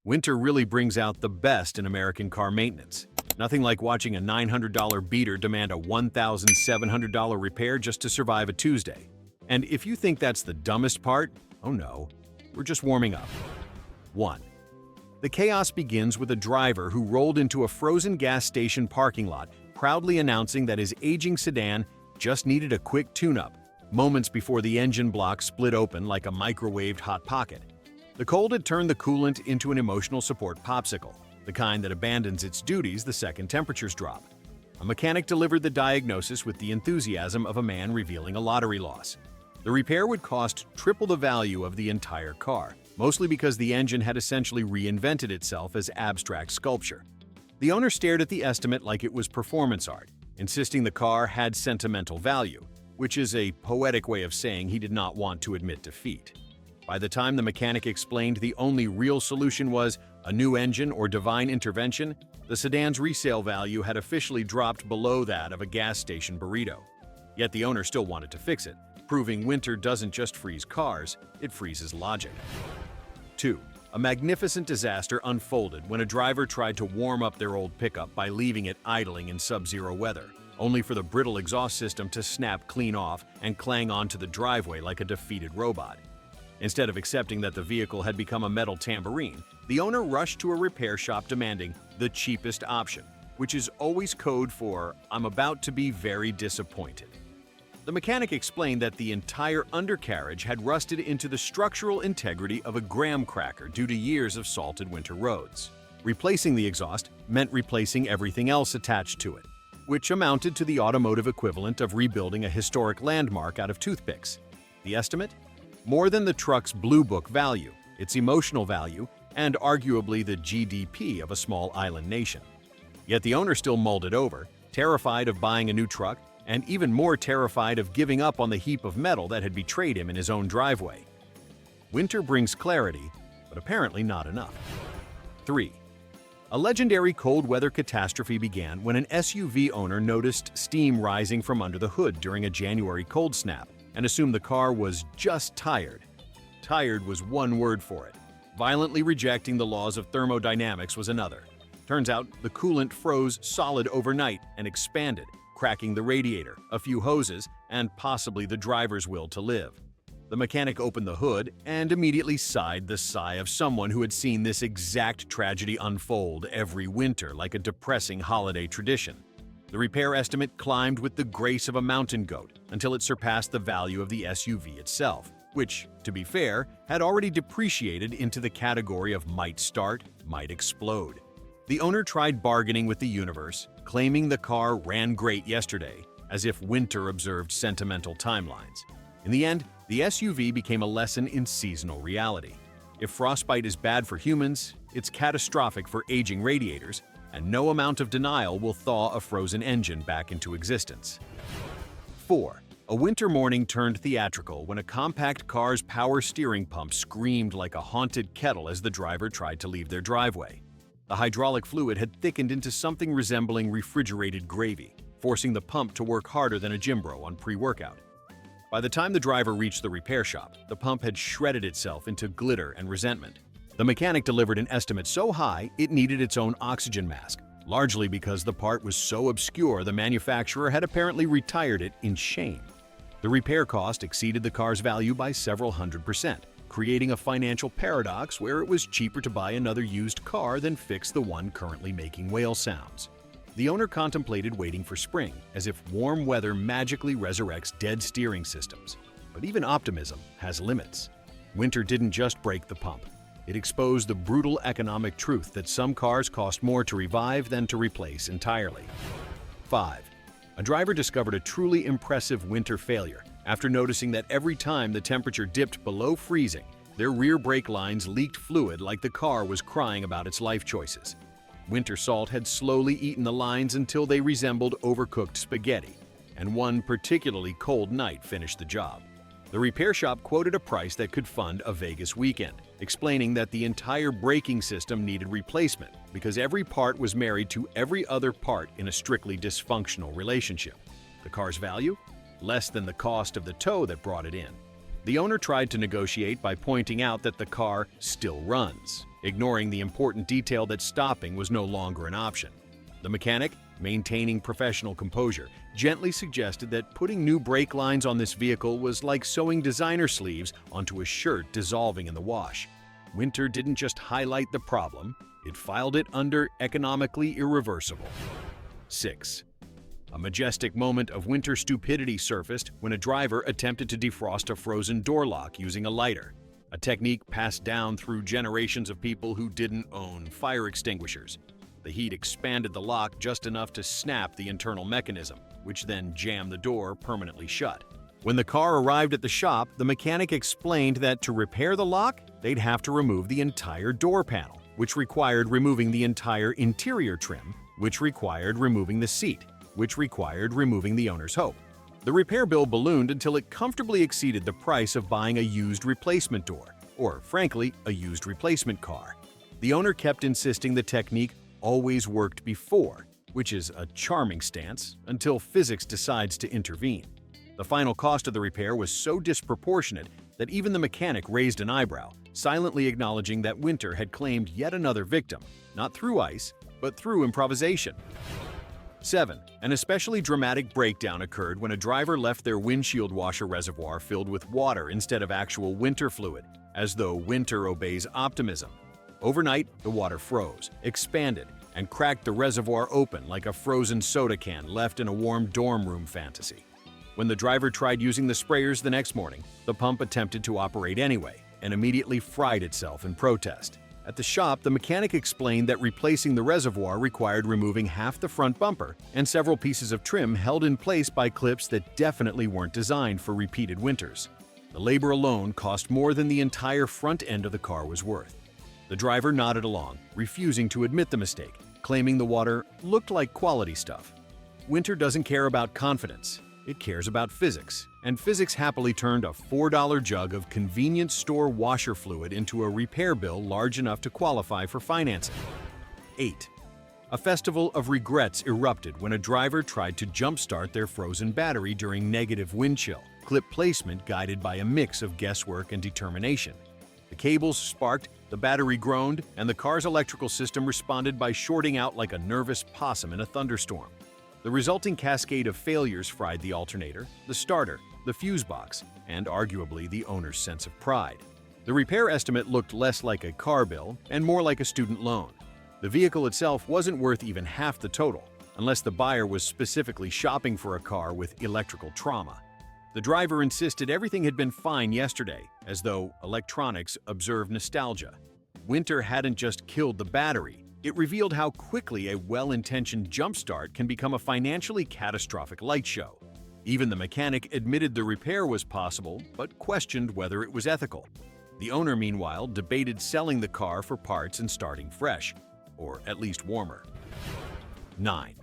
Winter really brings out the best in American car maintenance. Nothing like watching a $900 beater demand a $1,700 repair just to survive a Tuesday. And if you think that's the dumbest part, oh no, we're just warming up. 1. The chaos begins with a driver who rolled into a frozen gas station parking lot, proudly announcing that his aging sedan just needed a quick tune-up, moments before the engine block split open like a microwaved Hot Pocket. The cold had turned the coolant into an emotional support popsicle, the kind that abandons its duties the second temperatures drop. A mechanic delivered the diagnosis with the enthusiasm of a man revealing a lottery loss. The repair would cost triple the value of the entire car, mostly because the engine had essentially reinvented itself as abstract sculpture. The owner stared at the estimate like it was performance art, insisting the car had sentimental value, which is a poetic way of saying he did not want to admit defeat. By the time the mechanic explained the only real solution was a new engine or divine intervention, the sedan's resale value had officially dropped below that of a gas station burrito. Yet the owner still wanted to fix it, proving winter doesn't just freeze cars, it freezes logic. 2. A magnificent disaster unfolded when a driver tried to warm up their old pickup by leaving it idling in sub-zero weather, only for the brittle exhaust system to snap clean off and clang onto the driveway like a defeated robot. Instead of accepting that the vehicle had become a metal tambourine, the owner rushed to a repair shop demanding the cheapest option, which is always code for "I'm about to be very disappointed." The mechanic explained that the entire undercarriage had rusted into the structural integrity of a graham cracker due to years of salted winter roads. Replacing the exhaust meant replacing everything else attached to it, which amounted to the automotive equivalent of rebuilding a historic landmark out of toothpicks. The estimate? More than the truck's Blue Book value, its emotional value, and arguably the GDP of a small island nation. Yet the owner still mulled it over, terrified of buying a new truck, and even more terrified of giving up on the heap of metal that had betrayed him in his own driveway. Winter brings clarity, but apparently not enough. 3. A legendary cold weather catastrophe began when an SUV owner noticed steam rising from under the hood during a January cold snap and assumed the car was just tired. Tired was one word for it. Violently rejecting the laws of thermodynamics was another. Turns out the coolant froze solid overnight and expanded, cracking the radiator, a few hoses, and possibly the driver's will to live. The mechanic opened the hood and immediately sighed the sigh of someone who had seen this exact tragedy unfold every winter like a depressing holiday tradition. The repair estimate climbed with the grace of a mountain goat until it surpassed the value of the SUV itself, which, to be fair, had already depreciated into the category of might start, might explode. The owner tried bargaining with the universe, claiming the car ran great yesterday, as if winter observed sentimental timelines. In the end, the SUV became a lesson in seasonal reality. If frostbite is bad for humans, it's catastrophic for aging radiators, and no amount of denial will thaw a frozen engine back into existence. 4. A winter morning turned theatrical when a compact car's power steering pump screamed like a haunted kettle as the driver tried to leave their driveway. The hydraulic fluid had thickened into something resembling refrigerated gravy, forcing the pump to work harder than a gym bro on pre-workout. By the time the driver reached the repair shop, the pump had shredded itself into glitter and resentment. The mechanic delivered an estimate so high it needed its own oxygen mask, largely because the part was so obscure the manufacturer had apparently retired it in shame. The repair cost exceeded the car's value by several $100s, creating a financial paradox where it was cheaper to buy another used car than fix the one currently making whale sounds. The owner contemplated waiting for spring, as if warm weather magically resurrects dead steering systems. But even optimism has limits. Winter didn't just break the pump. It exposed the brutal economic truth that some cars cost more to revive than to replace entirely. 5. A driver discovered a truly impressive winter failure after noticing that every time the temperature dipped below freezing, their rear brake lines leaked fluid like the car was crying about its life choices. Winter salt had slowly eaten the lines until they resembled overcooked spaghetti, and one particularly cold night finished the job. The repair shop quoted a price that could fund a Vegas weekend, explaining that the entire braking system needed replacement because every part was married to every other part in a strictly dysfunctional relationship. The car's value? Less than the cost of the tow that brought it in. The owner tried to negotiate by pointing out that the car still runs, ignoring the important detail that stopping was no longer an option. The mechanic, maintaining professional composure, gently suggested that putting new brake lines on this vehicle was like sewing designer sleeves onto a shirt dissolving in the wash. Winter didn't just highlight the problem, it filed it under economically irreversible. 6. A majestic moment of winter stupidity surfaced when a driver attempted to defrost a frozen door lock using a lighter, a technique passed down through generations of people who didn't own fire extinguishers. The heat expanded the lock just enough to snap the internal mechanism, which then jammed the door permanently shut. When the car arrived at the shop, the mechanic explained that to repair the lock, they'd have to remove the entire door panel, which required removing the entire interior trim, which required removing the seat, which required removing the owner's hope. The repair bill ballooned until it comfortably exceeded the price of buying a used replacement door, or frankly, a used replacement car. The owner kept insisting the technique always worked before, which is a charming stance until physics decides to intervene. The final cost of the repair was so disproportionate that even the mechanic raised an eyebrow, silently acknowledging that Winter had claimed yet another victim, not through ice, but through improvisation. 7. An especially dramatic breakdown occurred when a driver left their windshield washer reservoir filled with water instead of actual winter fluid, as though winter obeys optimism. Overnight, the water froze, expanded, and cracked the reservoir open like a frozen soda can left in a warm dorm room fantasy. When the driver tried using the sprayers the next morning, the pump attempted to operate anyway and immediately fried itself in protest. At the shop, the mechanic explained that replacing the reservoir required removing half the front bumper and several pieces of trim held in place by clips that definitely weren't designed for repeated winters. The labor alone cost more than the entire front end of the car was worth. The driver nodded along, refusing to admit the mistake, claiming the water looked like quality stuff. Winter doesn't care about confidence. It cares about physics, and physics happily turned a $4 jug of convenience store washer fluid into a repair bill large enough to qualify for financing. 8. A festival of regrets erupted when a driver tried to jumpstart their frozen battery during negative wind chill, clip placement guided by a mix of guesswork and determination. The cables sparked, the battery groaned, and the car's electrical system responded by shorting out like a nervous possum in a thunderstorm. The resulting cascade of failures fried the alternator, the starter, the fuse box, and arguably the owner's sense of pride. The repair estimate looked less like a car bill and more like a student loan. The vehicle itself wasn't worth even half the total, unless the buyer was specifically shopping for a car with electrical trauma. The driver insisted everything had been fine yesterday, as though electronics observed nostalgia. Winter hadn't just killed the battery. It revealed how quickly a well-intentioned jumpstart can become a financially catastrophic light show. Even the mechanic admitted the repair was possible, but questioned whether it was ethical. The owner, meanwhile, debated selling the car for parts and starting fresh, or at least warmer. 9.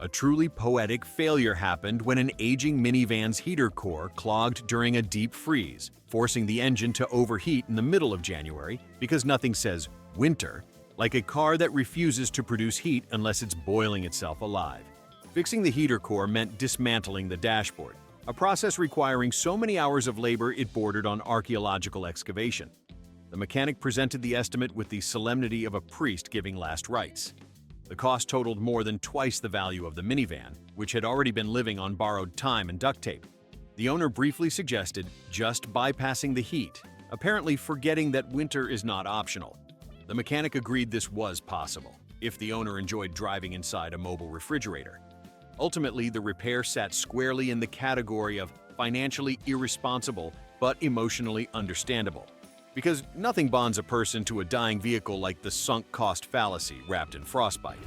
A truly poetic failure happened when an aging minivan's heater core clogged during a deep freeze, forcing the engine to overheat in the middle of January because nothing says winter like a car that refuses to produce heat unless it's boiling itself alive. Fixing the heater core meant dismantling the dashboard, a process requiring so many hours of labor it bordered on archaeological excavation. The mechanic presented the estimate with the solemnity of a priest giving last rites. The cost totaled more than twice the value of the minivan, which had already been living on borrowed time and duct tape. The owner briefly suggested just bypassing the heat, apparently forgetting that winter is not optional. The mechanic agreed this was possible, if the owner enjoyed driving inside a mobile refrigerator. Ultimately, the repair sat squarely in the category of financially irresponsible but emotionally understandable, because nothing bonds a person to a dying vehicle like the sunk cost fallacy wrapped in frostbite.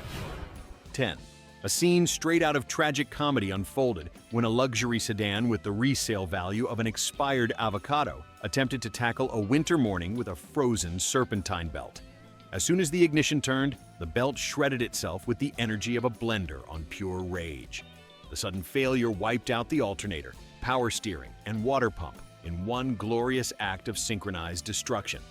10. A scene straight out of tragic comedy unfolded when a luxury sedan with the resale value of an expired avocado attempted to tackle a winter morning with a frozen serpentine belt. As soon as the ignition turned, the belt shredded itself with the energy of a blender on pure rage. The sudden failure wiped out the alternator, power steering, and water pump in one glorious act of synchronized destruction.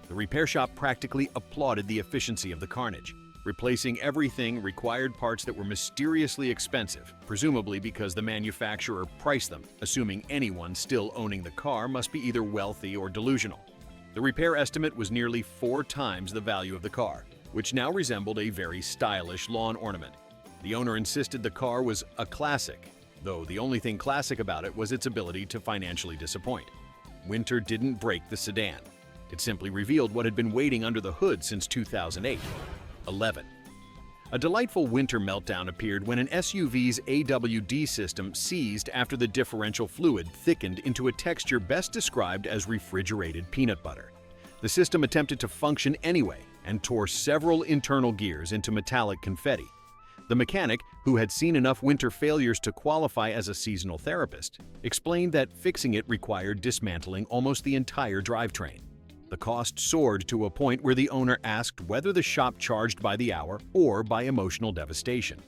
The repair shop practically applauded the efficiency of the carnage. Replacing everything required parts that were mysteriously expensive, presumably because the manufacturer priced them, assuming anyone still owning the car must be either wealthy or delusional. The The repair estimate was nearly 4 times the value of the car, which now resembled a very stylish lawn ornament. The owner insisted the car was a classic, though the only thing classic about it was its ability to financially disappoint. Winter didn't break the sedan. It simply revealed what had been waiting under the hood since 2008. 11. A delightful winter meltdown appeared when an SUV's AWD system seized after the differential fluid thickened into a texture best described as refrigerated peanut butter. The system attempted to function anyway and tore several internal gears into metallic confetti. The mechanic, who had seen enough winter failures to qualify as a seasonal therapist, explained that fixing it required dismantling almost the entire drivetrain. The cost soared to a point where the owner asked whether the shop charged by the hour or by emotional devastation.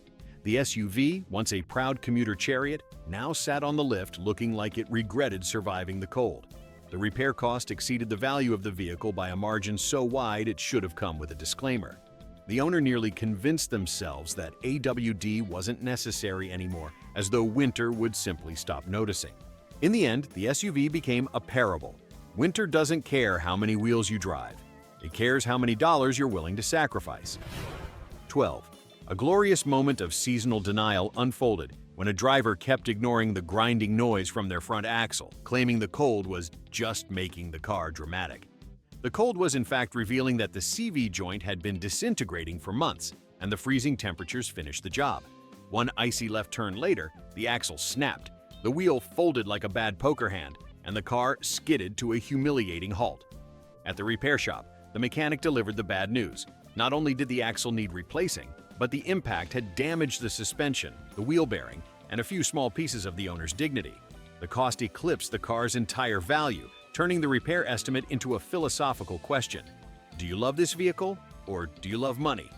The SUV, once a proud commuter chariot, now sat on the lift looking like it regretted surviving the cold. The repair cost exceeded the value of the vehicle by a margin so wide it should have come with a disclaimer. The owner nearly convinced themselves that AWD wasn't necessary anymore, as though winter would simply stop noticing. In the end, the SUV became a parable. Winter doesn't care how many wheels you drive. It cares how many dollars you're willing to sacrifice. 12. A glorious moment of seasonal denial unfolded when a driver kept ignoring the grinding noise from their front axle, claiming the cold was just making the car dramatic. The cold was in fact revealing that the CV joint had been disintegrating for months, and the freezing temperatures finished the job. One icy left turn later, the axle snapped, the wheel folded like a bad poker hand, and the car skidded to a humiliating halt. At the repair shop, the mechanic delivered the bad news. Not only did the axle need replacing, but the impact had damaged the suspension, the wheel bearing, and a few small pieces of the owner's dignity. The cost eclipsed the car's entire value, turning the repair estimate into a philosophical question. Do you love this vehicle, or do you love money?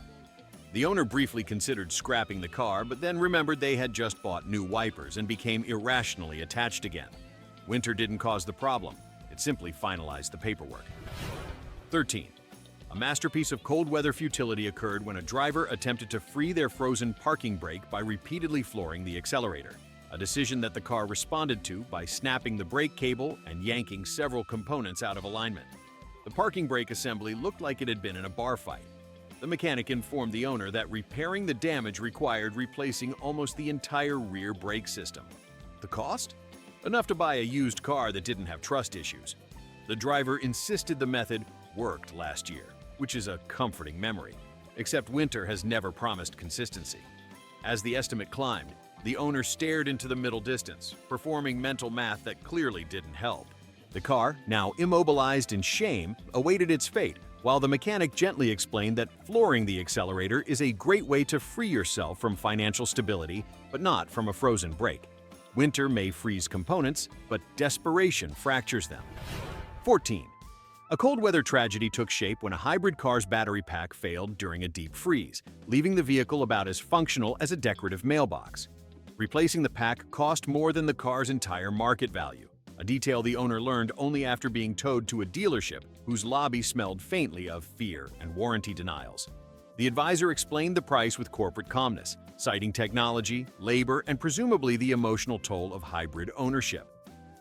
The owner briefly considered scrapping the car, but then remembered they had just bought new wipers and became irrationally attached again. Winter didn't cause the problem, it simply finalized the paperwork. 13. A masterpiece of cold weather futility occurred when a driver attempted to free their frozen parking brake by repeatedly flooring the accelerator, a decision that the car responded to by snapping the brake cable and yanking several components out of alignment. The parking brake assembly looked like it had been in a bar fight. The mechanic informed the owner that repairing the damage required replacing almost the entire rear brake system. The cost? Enough to buy a used car that didn't have trust issues. The driver insisted the method worked last year, which is a comforting memory, except winter has never promised consistency. As the estimate climbed, the owner stared into the middle distance, performing mental math that clearly didn't help. The car, now immobilized in shame, awaited its fate, while the mechanic gently explained that flooring the accelerator is a great way to free yourself from financial stability, but not from a frozen brake. Winter may freeze components, but desperation fractures them. 14. A cold weather tragedy took shape when a hybrid car's battery pack failed during a deep freeze, leaving the vehicle about as functional as a decorative mailbox. Replacing the pack cost more than the car's entire market value, a detail the owner learned only after being towed to a dealership whose lobby smelled faintly of fear and warranty denials. The advisor explained the price with corporate calmness, citing technology, labor, and presumably the emotional toll of hybrid ownership.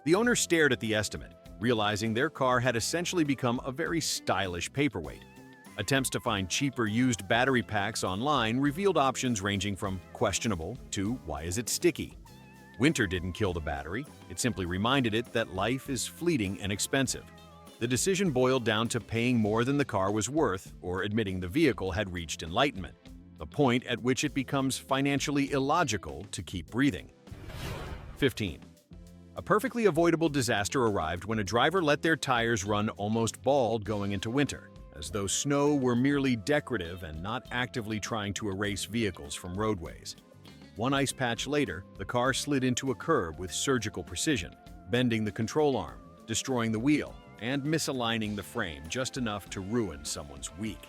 The owner stared at the estimate, realizing their car had essentially become a very stylish paperweight. Attempts to find cheaper used battery packs online revealed options ranging from questionable to why is it sticky? Winter didn't kill the battery, it simply reminded it that life is fleeting and expensive. The decision boiled down to paying more than the car was worth or admitting the vehicle had reached enlightenment, the point at which it becomes financially illogical to keep breathing. 15. A perfectly avoidable disaster arrived when a driver let their tires run almost bald going into winter, as though snow were merely decorative and not actively trying to erase vehicles from roadways. One ice patch later, the car slid into a curb with surgical precision, bending the control arm, destroying the wheel, and misaligning the frame just enough to ruin someone's week.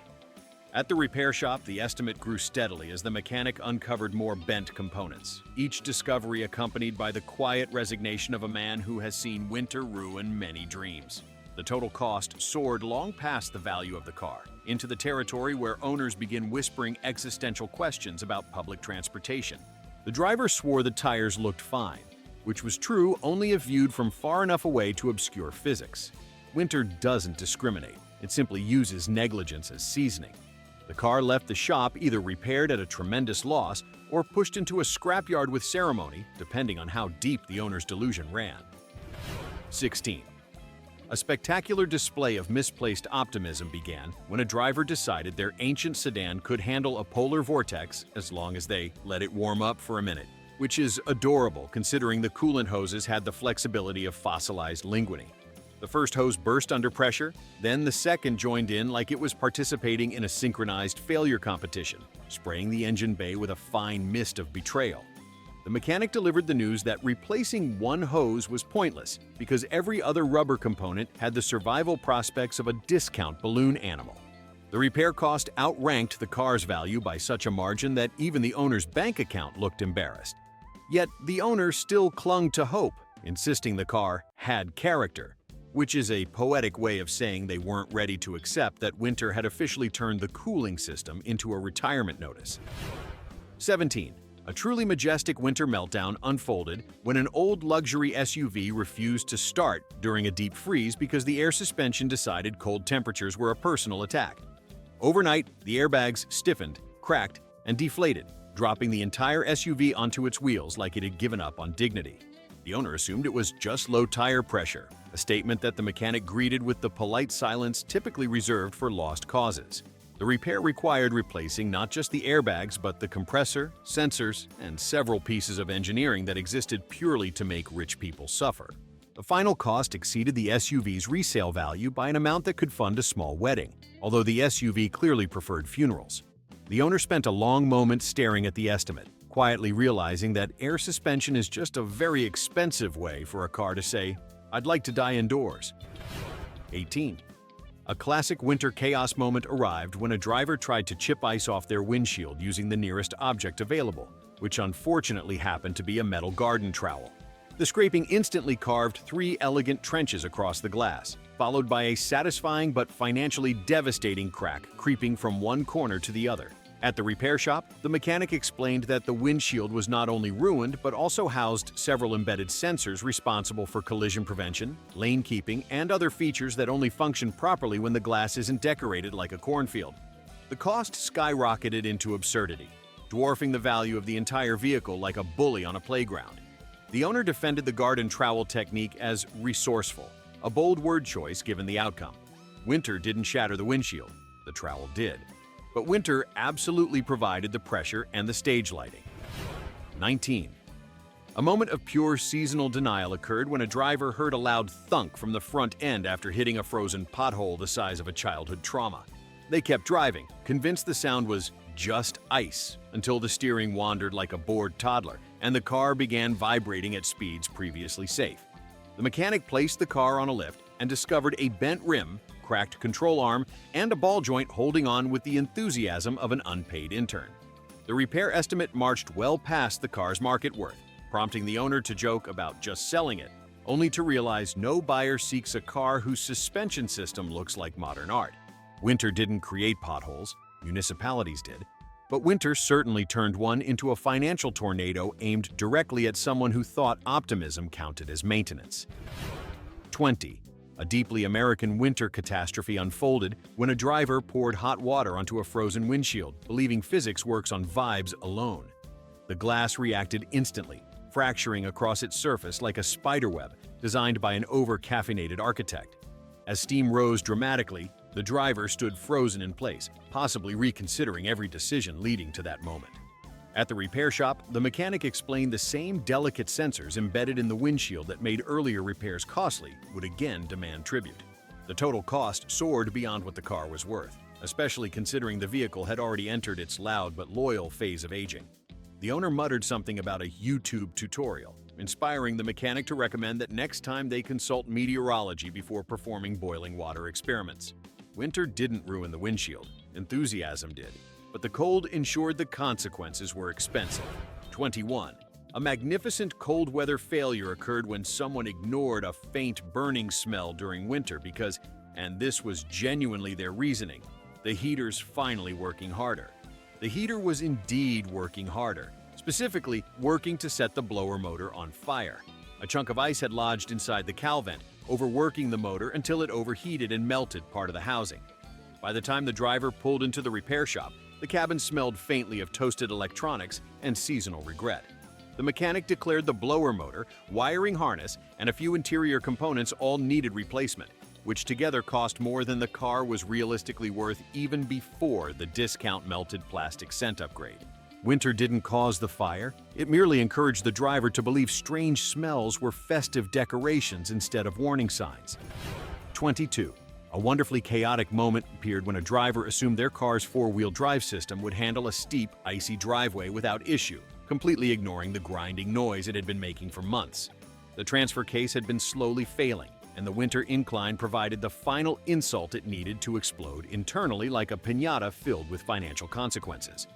At the repair shop, the estimate grew steadily as the mechanic uncovered more bent components, each discovery accompanied by the quiet resignation of a man who has seen winter ruin many dreams. The total cost soared long past the value of the car, into the territory where owners begin whispering existential questions about public transportation. The driver swore the tires looked fine, which was true only if viewed from far enough away to obscure physics. Winter doesn't discriminate. It simply uses negligence as seasoning. The car left the shop either repaired at a tremendous loss or pushed into a scrapyard with ceremony, depending on how deep the owner's delusion ran. 16. A spectacular display of misplaced optimism began when a driver decided their ancient sedan could handle a polar vortex as long as they let it warm up for a minute, which is adorable considering the coolant hoses had the flexibility of fossilized linguine. The first hose burst under pressure, then the second joined in like it was participating in a synchronized failure competition, spraying the engine bay with a fine mist of betrayal. The mechanic delivered the news that replacing one hose was pointless because every other rubber component had the survival prospects of a discount balloon animal. The repair cost outranked the car's value by such a margin that even the owner's bank account looked embarrassed. Yet the owner still clung to hope, insisting the car had character, which is a poetic way of saying they weren't ready to accept that Winter had officially turned the cooling system into a retirement notice. 17. A truly majestic winter meltdown unfolded when an old luxury SUV refused to start during a deep freeze because the air suspension decided cold temperatures were a personal attack. Overnight, the airbags stiffened, cracked, and deflated, dropping the entire SUV onto its wheels like it had given up on dignity. The owner assumed it was just low tire pressure, a statement that the mechanic greeted with the polite silence typically reserved for lost causes. The repair required replacing not just the airbags but the compressor, sensors, and several pieces of engineering that existed purely to make rich people suffer. The final cost exceeded the SUV's resale value by an amount that could fund a small wedding, although the SUV clearly preferred funerals. The owner spent a long moment staring at the estimate, quietly realizing that air suspension is just a very expensive way for a car to say, "I'd like to die indoors." 18. A classic winter chaos moment arrived when a driver tried to chip ice off their windshield using the nearest object available, which unfortunately happened to be a metal garden trowel. The scraping instantly carved 3 elegant trenches across the glass, followed by a satisfying but financially devastating crack creeping from one corner to the other. At the repair shop, the mechanic explained that the windshield was not only ruined but also housed several embedded sensors responsible for collision prevention, lane keeping, and other features that only function properly when the glass isn't decorated like a cornfield. The cost skyrocketed into absurdity, dwarfing the value of the entire vehicle like a bully on a playground. The owner defended the garden trowel technique as resourceful, a bold word choice given the outcome. Winter didn't shatter the windshield, the trowel did. But Winter absolutely provided the pressure and the stage lighting. 19. A moment of pure seasonal denial occurred when a driver heard a loud thunk from the front end after hitting a frozen pothole the size of a childhood trauma. They kept driving, convinced the sound was just ice, until the steering wandered like a bored toddler and the car began vibrating at speeds previously safe. The mechanic placed the car on a lift and discovered a bent rim, cracked control arm, and a ball joint holding on with the enthusiasm of an unpaid intern. The repair estimate marched well past the car's market worth, prompting the owner to joke about just selling it, only to realize no buyer seeks a car whose suspension system looks like modern art. Winter didn't create potholes, municipalities did, but Winter certainly turned one into a financial tornado aimed directly at someone who thought optimism counted as maintenance. 20. A deeply American winter catastrophe unfolded when a driver poured hot water onto a frozen windshield, believing physics works on vibes alone. The glass reacted instantly, fracturing across its surface like a spiderweb designed by an over-caffeinated architect. As steam rose dramatically, the driver stood frozen in place, possibly reconsidering every decision leading to that moment. At the repair shop, the mechanic explained the same delicate sensors embedded in the windshield that made earlier repairs costly would again demand tribute. The total cost soared beyond what the car was worth, especially considering the vehicle had already entered its loud but loyal phase of aging. The owner muttered something about a YouTube tutorial, inspiring the mechanic to recommend that next time they consult meteorology before performing boiling water experiments. Winter didn't ruin the windshield, enthusiasm did. But the cold ensured the consequences were expensive. 21. A magnificent cold weather failure occurred when someone ignored a faint burning smell during winter because, and this was genuinely their reasoning, the heater's finally working harder. The heater was indeed working harder, specifically working to set the blower motor on fire. A chunk of ice had lodged inside the cowl vent, overworking the motor until it overheated and melted part of the housing. By the time the driver pulled into the repair shop, the cabin smelled faintly of toasted electronics and seasonal regret. The mechanic declared the blower motor, wiring harness, and a few interior components all needed replacement, which together cost more than the car was realistically worth even before the discount melted plastic scent upgrade. Winter didn't cause the fire, it merely encouraged the driver to believe strange smells were festive decorations instead of warning signs. 22. A wonderfully chaotic moment appeared when a driver assumed their car's four-wheel drive system would handle a steep, icy driveway without issue, completely ignoring the grinding noise it had been making for months. The transfer case had been slowly failing, and the winter incline provided the final insult it needed to explode internally like a piñata filled with financial consequences.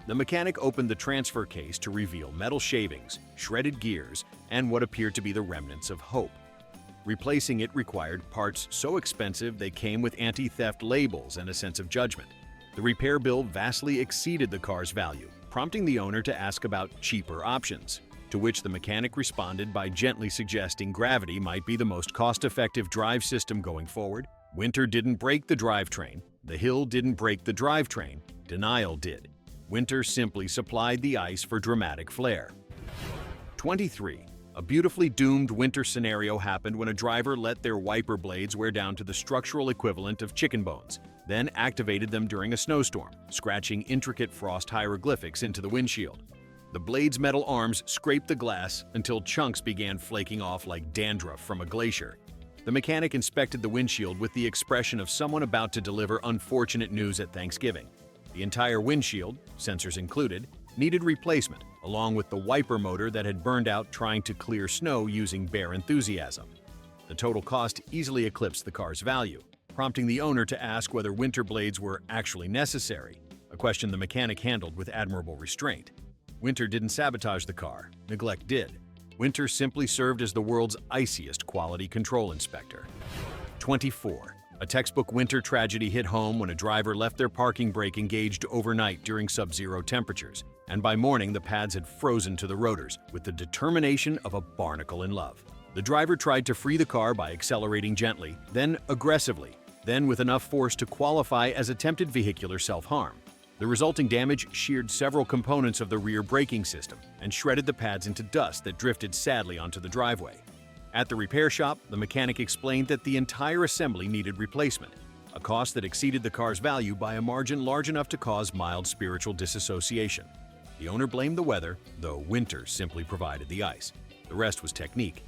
The mechanic opened the transfer case to reveal metal shavings, shredded gears, and what appeared to be the remnants of hope. Replacing it required parts so expensive they came with anti-theft labels and a sense of judgment. The repair bill vastly exceeded the car's value, prompting the owner to ask about cheaper options, to which the mechanic responded by gently suggesting gravity might be the most cost-effective drive system going forward. Winter didn't break the drivetrain, the hill didn't break the drivetrain, denial did. Winter simply supplied the ice for dramatic flair. 23. A beautifully doomed winter scenario happened when a driver let their wiper blades wear down to the structural equivalent of chicken bones, then activated them during a snowstorm, scratching intricate frost hieroglyphics into the windshield. The blade's metal arms scraped the glass until chunks began flaking off like dandruff from a glacier. The mechanic inspected the windshield with the expression of someone about to deliver unfortunate news at Thanksgiving. The entire windshield, sensors included, needed replacement, along with the wiper motor that had burned out trying to clear snow using bare enthusiasm. The total cost easily eclipsed the car's value, prompting the owner to ask whether winter blades were actually necessary, a question the mechanic handled with admirable restraint. Winter didn't sabotage the car, neglect did. Winter simply served as the world's iciest quality control inspector. 24. A textbook winter tragedy hit home when a driver left their parking brake engaged overnight during sub-zero temperatures, and by morning the pads had frozen to the rotors with the determination of a barnacle in love. The driver tried to free the car by accelerating gently, then aggressively, then with enough force to qualify as attempted vehicular self-harm. The resulting damage sheared several components of the rear braking system and shredded the pads into dust that drifted sadly onto the driveway. At the repair shop, the mechanic explained that the entire assembly needed replacement, a cost that exceeded the car's value by a margin large enough to cause mild spiritual disassociation. The owner blamed the weather, though winter simply provided the ice. The rest was technique.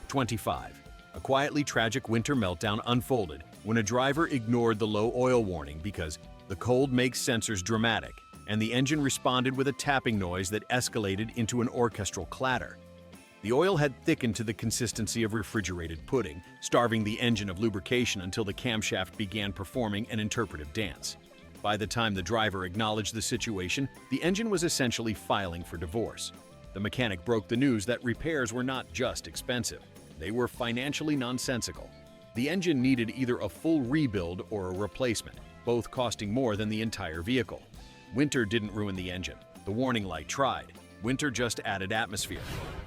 25. A quietly tragic winter meltdown unfolded when a driver ignored the low oil warning because the cold makes sensors dramatic, and the engine responded with a tapping noise that escalated into an orchestral clatter. The oil had thickened to the consistency of refrigerated pudding, starving the engine of lubrication until the camshaft began performing an interpretive dance. By the time the driver acknowledged the situation, the engine was essentially filing for divorce. The mechanic broke the news that repairs were not just expensive, they were financially nonsensical. The engine needed either a full rebuild or a replacement, both costing more than the entire vehicle. Winter didn't ruin the engine. The warning light tried. Winter just added atmosphere.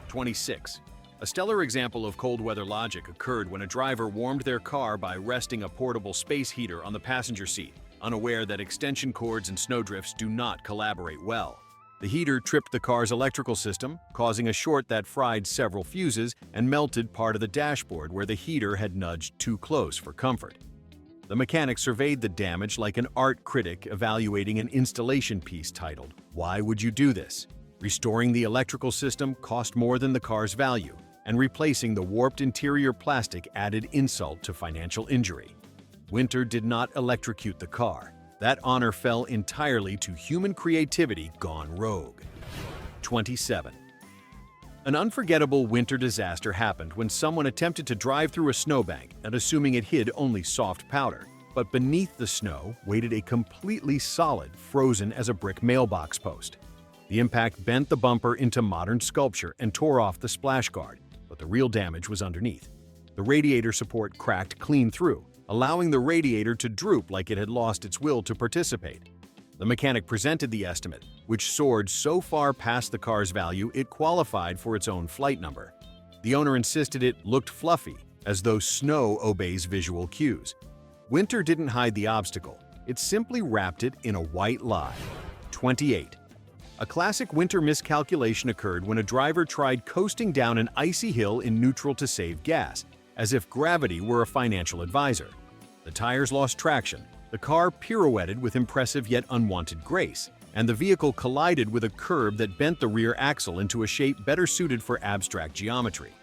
26. A stellar example of cold weather logic occurred when a driver warmed their car by resting a portable space heater on the passenger seat, unaware that extension cords and snowdrifts do not collaborate well. The heater tripped the car's electrical system, causing a short that fried several fuses and melted part of the dashboard where the heater had nudged too close for comfort. The mechanic surveyed the damage like an art critic evaluating an installation piece titled, "Why would you do this?" Restoring the electrical system cost more than the car's value, and replacing the warped interior plastic added insult to financial injury. Winter did not electrocute the car. That honor fell entirely to human creativity gone rogue. 27. An unforgettable winter disaster happened when someone attempted to drive through a snowbank and assuming it hid only soft powder. But beneath the snow waited a completely solid, frozen as a brick mailbox post. The impact bent the bumper into modern sculpture and tore off the splash guard, but the real damage was underneath. The radiator support cracked clean through, allowing the radiator to droop like it had lost its will to participate. The mechanic presented the estimate, which soared so far past the car's value it qualified for its own flight number. The owner insisted it looked fluffy, as though snow obeys visual cues. Winter didn't hide the obstacle. It simply wrapped it in a white lie. 28. A classic winter miscalculation occurred when a driver tried coasting down an icy hill in neutral to save gas, as if gravity were a financial advisor. The tires lost traction, the car pirouetted with impressive yet unwanted grace, and the vehicle collided with a curb that bent the rear axle into a shape better suited for abstract geometry.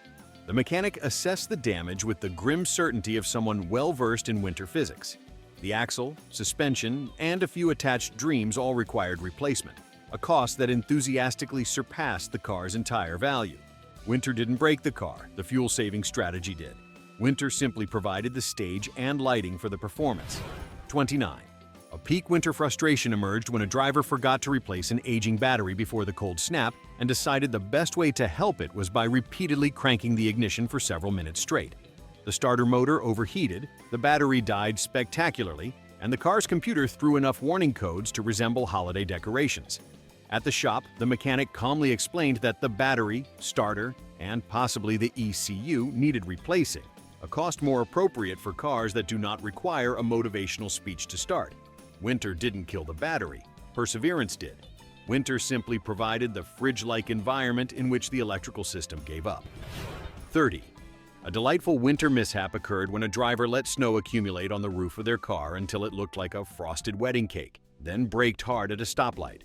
The mechanic assessed the damage with the grim certainty of someone well-versed in winter physics. The axle, suspension, and a few attached dreams all required replacement, a cost that enthusiastically surpassed the car's entire value. Winter didn't break the car, the fuel-saving strategy did. Winter simply provided the stage and lighting for the performance. 29. A peak winter frustration emerged when a driver forgot to replace an aging battery before the cold snap and decided the best way to help it was by repeatedly cranking the ignition for several minutes straight. The starter motor overheated, the battery died spectacularly, and the car's computer threw enough warning codes to resemble holiday decorations. At the shop, the mechanic calmly explained that the battery, starter, and possibly the ECU needed replacing, a cost more appropriate for cars that do not require a motivational speech to start. Winter didn't kill the battery, perseverance did. Winter simply provided the fridge-like environment in which the electrical system gave up. 30. A delightful winter mishap occurred when a driver let snow accumulate on the roof of their car until it looked like a frosted wedding cake, then braked hard at a stoplight.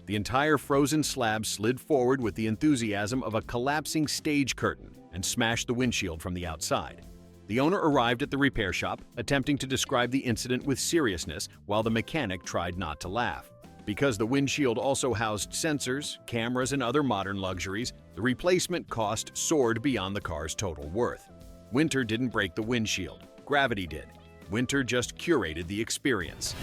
The entire frozen slab slid forward with the enthusiasm of a collapsing stage curtain and smashed the windshield from the outside. The owner arrived at the repair shop, attempting to describe the incident with seriousness while the mechanic tried not to laugh. Because the windshield also housed sensors, cameras, and other modern luxuries, the replacement cost soared beyond the car's total worth. Winter didn't break the windshield, gravity did. Winter just curated the experience.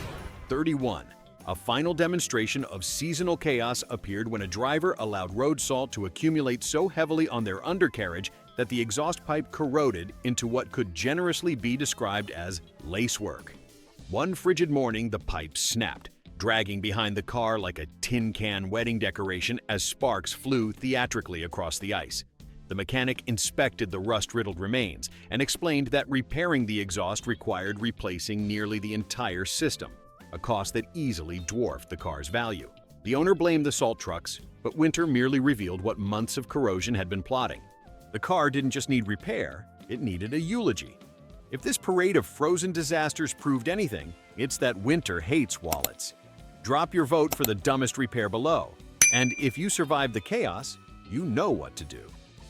31. A final demonstration of seasonal chaos appeared when a driver allowed road salt to accumulate so heavily on their undercarriage that the exhaust pipe corroded into what could generously be described as lacework. One frigid morning, the pipe snapped, dragging behind the car like a tin can wedding decoration as sparks flew theatrically across the ice. The mechanic inspected the rust-riddled remains and explained that repairing the exhaust required replacing nearly the entire system, a cost that easily dwarfed the car's value. The owner blamed the salt trucks, but Winter merely revealed what months of corrosion had been plotting. The car didn't just need repair, it needed a eulogy. If this parade of frozen disasters proved anything, it's that Winter hates wallets. Drop your vote for the dumbest repair below. And if you survived the chaos, you know what to do.